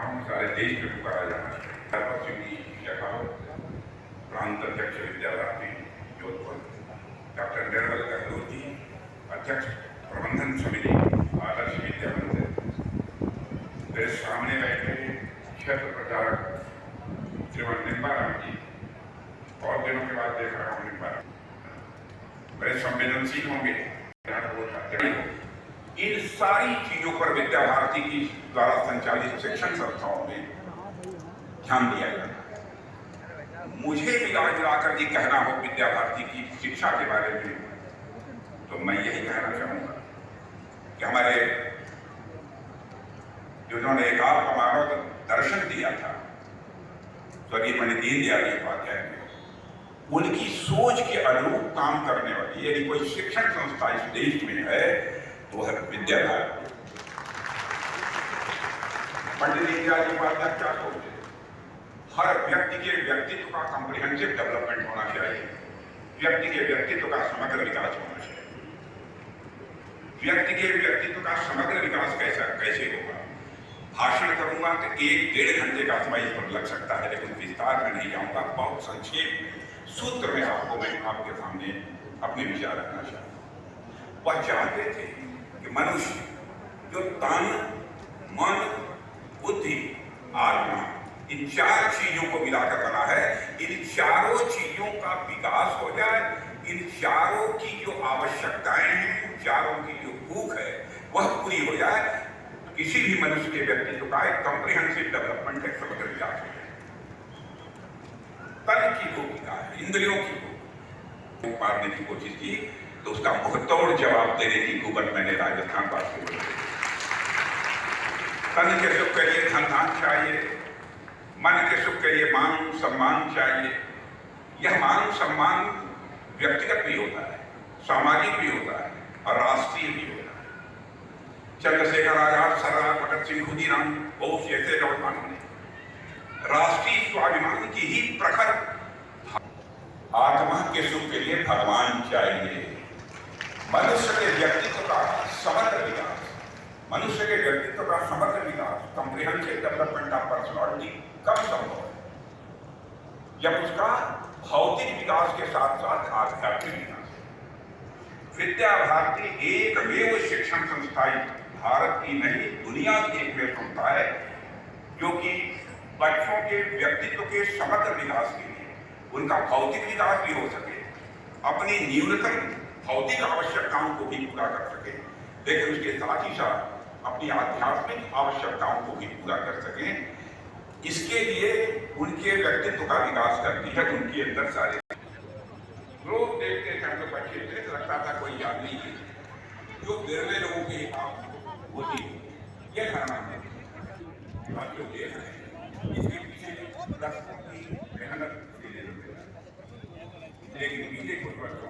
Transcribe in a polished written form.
शाखाओं सारे देश में पुकारा जाना चाहिए। पश्चिम की शाखाओं प्रांत अध्यक्ष विद्याभारती जोधपुर, डॉक्टर निर्मल गहलोत जी अध्यक्ष प्रबंधन समिति आदर्श विद्या मंदिर, मेरे सामने बैठे क्षेत्र प्रचारक श्रीमान निम्बाराम जी, और दिनों के बाद देख रहा हूँ निम्बाराम बड़े संवेदनशील होंगे। इन सारी चीजों पर विद्या भारती की द्वारा संचालित शिक्षण संस्थाओं में ध्यान दिया जाता है। मुझे भी आज मिलाकर जी कहना हो विद्या भारती की शिक्षा के बारे में, तो मैं यही कहना चाहूंगा कि हमारे जिन्होंने एकात्म का मानव दर्शन दिया था स्वर्गीय पंडित दीनदयाल उपाध्याय ने, उनकी सोच के अनुरूप काम करने वाली यदि कोई शिक्षण संस्था इस देश में है तो है विद्या भारती। पंडित दीनदयाल उपाध्याय क्या सोचते, हर व्यक्ति के व्यक्तित्व का कॉम्प्रिहेंसिव डेवलपमेंट होना चाहिए, व्यक्ति के व्यक्तित्व का समग्र विकास होना चाहिए। व्यक्ति के व्यक्तित्व का समग्र विकास कैसे होगा? भाषण करूंगा तो 1-1.5 घंटे का समय इस पर लग सकता है, लेकिन विस्तार में नहीं जाऊंगा। बहुत संक्षेप में सूत्र में मैं आपके सामने अपने विचार रखना चाहता। वह चाहते थे कि मनुष्य जो तन, मन, बुद्धि, आत्मा, इन 4 चीजों को मिलाकर बना है, इन चारों चीजों का विकास हो जाए, इन चारों की जो आवश्यकताएं हैं, चारों की जो भूख है वह पूरी हो जाए, तो किसी भी मनुष्य के व्यक्तित्व का एक कॉम्प्रिहेंसिव डेवलपमेंट है, समग्र विकास हो जाए। तन की भूमिका है, इंद्रियों की भूमिका मारने की कोशिश की तो उसका मुंहतोड़ जवाब देने की कुवत मैंने राजस्थान वासियों को दी। तन के सुख के लिए धन धान चाहिए, मन के सुख के लिए मान सम्मान चाहिए। यह मान सम्मान व्यक्तिगत भी होता है, सामाजिक भी होता है और राष्ट्रीय भी होता है। चंद्रशेखर आजाद, सरदार भगत सिंह, खुदीराम बोस जैसे नौजवानों ने राष्ट्रीय स्वाभिमान की ही प्रखर आत्मा के सुख के लिए भगवान चाहिए। मनुष्य के व्यक्तित्व का समग्र विकास, मनुष्य के व्यक्तित्व का समग्र विकास, कॉम्प्रिहेंसिव डेवलपमेंट ऑफ पर्सनालिटी कब संभव है? जब उसका भौतिक विकास के साथ साथ आध्यात्मिक विकास। विद्या भारती एकमेव शिक्षण संस्था भारत की नहीं, दुनिया की एकमेव संस्था है जो कि बच्चों के व्यक्तित्व के समग्र विकास के लिए, उनका भौतिक विकास भी हो सके, अपनी न्यूनतम भौतिक आवश्यकताओं को भी पूरा कर सके, लेकिन उसके साथ ही साथ अपनी आध्यात्मिक आवश्यकताओं को भी पूरा कर सके। इसके लिए उनके व्यक्तित्व का विकास करती है। उनके अंदर सारे लोग देखते थे, हम लोग बच्चे थे, लगता था कोई याद नहीं है, जो बिरले लोगों की होती है, यह धारणा है। आप जो देख रहे हैं इसके पीछे दशकों की मेहनत, लेकिन पीछे कुछ वर्षों